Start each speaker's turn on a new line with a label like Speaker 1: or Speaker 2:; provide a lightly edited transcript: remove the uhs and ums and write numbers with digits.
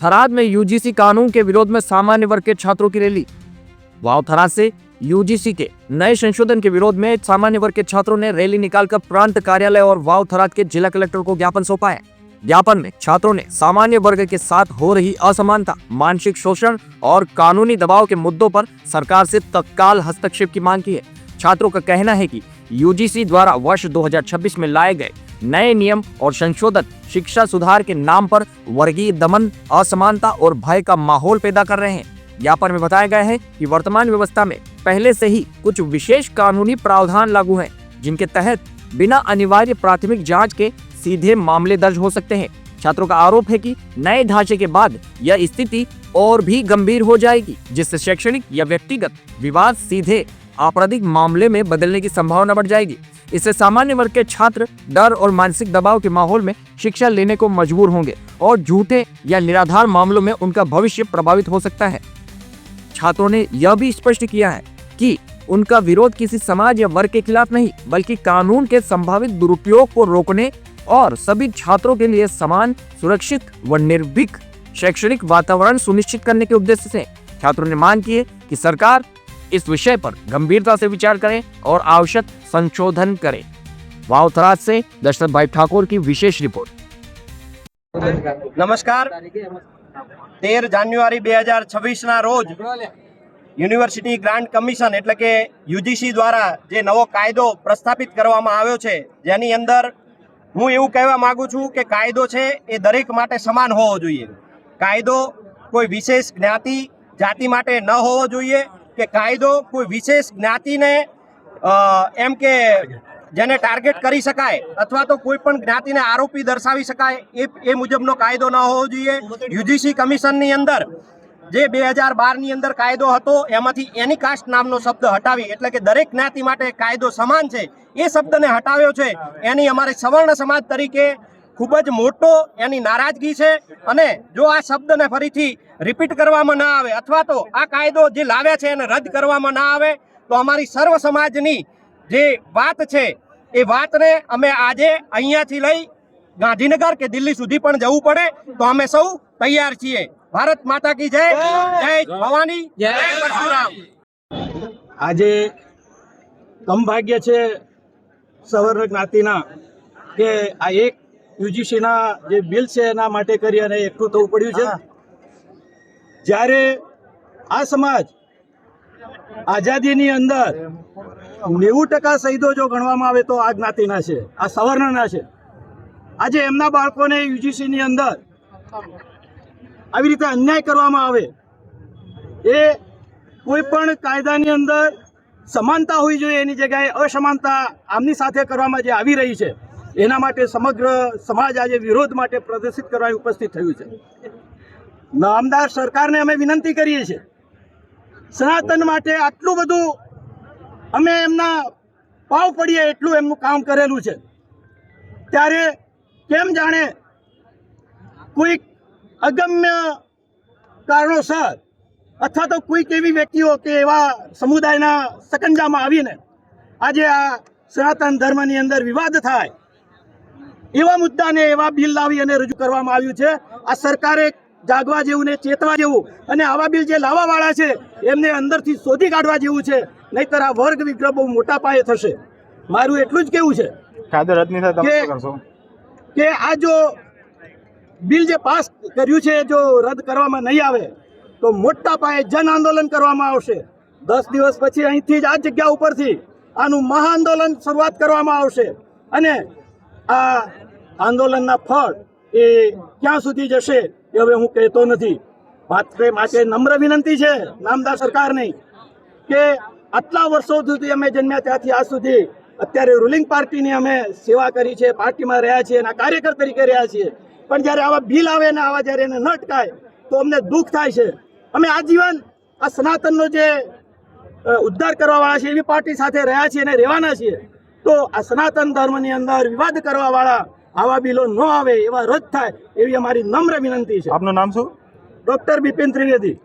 Speaker 1: थराद में यूजीसी कानून के विरोध में सामान्य वर्ग के छात्रों की रैली। वाव थराद से यूजीसी के नए संशोधन के विरोध में सामान्य वर्ग के छात्रों ने रैली निकालकर प्रांत कार्यालय और वाव थराद के जिला कलेक्टर को ज्ञापन सौंपा है। ज्ञापन में छात्रों ने सामान्य वर्ग के साथ हो रही असमानता, मानसिक शोषण और कानूनी दबाव के मुद्दों पर सरकार से तत्काल हस्तक्षेप की मांग की है। छात्रों का कहना है कि यूजीसी द्वारा वर्ष 2026 में लाए गए नए नियम और संशोधन शिक्षा सुधार के नाम पर वर्गीय दमन, असमानता और भय का माहौल पैदा कर रहे हैं। ज्ञापन में बताया गया है कि वर्तमान व्यवस्था में पहले से ही कुछ विशेष कानूनी प्रावधान लागू हैं, जिनके तहत बिना अनिवार्य प्राथमिक जांच के सीधे मामले दर्ज हो सकते हैं। छात्रों का आरोप है कि नए ढांचे के बाद यह स्थिति और भी गंभीर हो जाएगी, जिससे शैक्षणिक या व्यक्तिगत विवाद सीधे आपराधिक मामले में बदलने की संभावना बढ़ जाएगी। इससे सामान्य वर्ग के छात्र डर और मानसिक दबाव के माहौल में शिक्षा लेने को मजबूर होंगे और झूठे या निराधार मामलों में उनका भविष्य प्रभावित हो सकता है। छात्रों ने यह भी स्पष्ट किया है कि उनका विरोध किसी समाज या वर्ग के खिलाफ नहीं, बल्कि कानून के संभावित दुरुपयोग को रोकने और सभी छात्रों के लिए समान, सुरक्षित व निर्भीक शैक्षणिक वातावरण सुनिश्चित करने के उद्देश्य से छात्रों ने मांग की है कि सरकार इस विषय पर गंभीरता से विचार करे और आवश्यक संशोधन करे। वाव थराद से दशरथ भाई ठाकुर की विशेष रिपोर्ट।
Speaker 2: नमस्कार। 13 જાન્યુઆરી 2026 ના રોજ યુનિવર્સિટી ગ્રાન્ટ કમિશન એટલે કે યુજીસી દ્વારા જે નવો કાયદો પ્રસ્થાપિત કરવામાં આવ્યો છે, જેની અંદર હું એવું કહેવા માંગુ છું કે કાયદો છે એ દરેક માટે સમાન હોવો જોઈએ। કાયદો કોઈ વિશેષ જ્ઞાતિ જાતિ માટે ન હોવો જોઈએ કે કાયદો કોઈ વિશેષ જ્ઞાતિને એમ કે જેને ટાર્ગેટ કરી શકાય અથવા તો કોઈ પણ જ્ઞાતિને આરોપી દર્શાવી શકાય એ મુજબનો કાયદો ન હોવો જોઈએ। યુજીસી કમિશનની અંદર જે 2012ની અંદર કાયદો હતો એમાંથી એની કાસ્ટ નામનો શબ્દ હટાવી એટલે કે દરેક જ્ઞાતિ માટે કાયદો સમાન છે એ શબ્દને હટાવ્યો છે। એની અમારે સવર્ણ સમાજ તરીકે ખૂબ જ મોટો એની નારાજગી છે અને જો આ શબ્દને ફરીથી રિપીટ કરવામાં ન આવે અથવા તો આ કાયદો જે લાવ્યા છે એને રદ કરવામાં ન આવે તો અમારી સર્વ સમાજની જે વાત છે એ વાતને અમે આજે અહીંયાથી લઈ ગાંધીનગર કે દિલ્હી સુધી પણ જવું પડે તો અમે સૌ તૈયાર છીએ। ભારત માતા કી જય, જય ભવાની, જય પરશુરામ।
Speaker 3: આજે કમ ભાગ્ય છે સવર્ણ જ્ઞાતિના કે આ એક યુજીસીના જે બિલ છે એના માટે કરી અને એકઠું થવું પડ્યું છે। જ્યારે આ સમાજ આઝાદીની અંદર 90% શહીદો જો ગણવામાં આવે તો આ જ્ઞાતિના છે, આ સવર્ણના છે। આજે એમના બાળકોને યુજીસીની અંદર આવી રીતે અન્યાય કરવામાં આવે એ કોઈ પણ કાયદાની અંદર સમાનતા હોવી જોઈએ, એની જગ્યાએ અસમાનતા આમની સાથે કરવામાં જે આવી રહી છે એના માટે સમગ્ર સમાજ આજે વિરોધ માટે પ્રદર્શિત કરવા ઉપસ્થિત થયું છે। નામદાર સરકારને અમે વિનંતી કરીએ છીએ, સનાતન માટે આટલું બધું અમે એમના પાવ પડીએ એટલું એમનું કામ કરેલું છે, ત્યારે કેમ જાણે કોઈક અગમ્ય કારણોસર અથવા તો કોઈક એવી વ્યક્તિઓ કે એવા સમુદાયના સકંજામાં આવીને આજે આ સનાતન ધર્મની અંદર વિવાદ થાય એવા મુદ્દાને એવા બિલ લાવી અને રજૂ કરવામાં આવ્યું છે। આ સરકારે જાગવા જેવું ને ચેતવા જેવું અને આવા બિલ જે લાવવાવાળા છે એમને અંદરથી શોધી કાઢવા જેવું છે, નહીતર આ વર્ગ વિગ્રહ બહુ મોટા પાયે થશે। મારું એટલું જ કહેવું છે કે આ જો બિલ જે પાસ કર્યું છે જો રદ કરવામાં નહીં આવે તો મોટા પાયે જન આંદોલન કરવામાં આવશે। 10 દિવસ પછી અહીંથી જ આ જગ્યા ઉપરથી આનું મહાઆંદોલન શરૂઆત કરવામાં આવશે અને આ આંદોલનના ફળ એ ક્યાં સુધી જશે એ હવે હું કહેતો નથી। માટે નમ્ર વિનંતી છે નામદાર સરકારની કે આટલા વર્ષો સુધી અમે જન્મ્યા ત્યાંથી આજ સુધી અત્યારે રૂલિંગ પાર્ટીની અમે સેવા કરી છે, પાર્ટીમાં રહ્યા છીએ, એના કાર્યકર તરીકે રહ્યા છીએ, પણ જ્યારે આવા બિલ આવે ને આવા જ્યારે એને ન અટકાય તો અમને દુઃખ થાય છે। અમે આજીવન આ સનાતનનો જે ઉદ્ધાર કરવાવાળા છે એવી પાર્ટી સાથે રહ્યા છીએ અને રહેવાના છીએ, તો આ સનાતન ધર્મની અંદર વિવાદ કરવાવાળા આવા બિલો ન આવે, એવા રદ થાય એવી અમારી નમ્ર વિનંતી છે।
Speaker 4: આપનું નામ શું?
Speaker 3: ડૉક્ટર બિપિન ત્રિવેદી।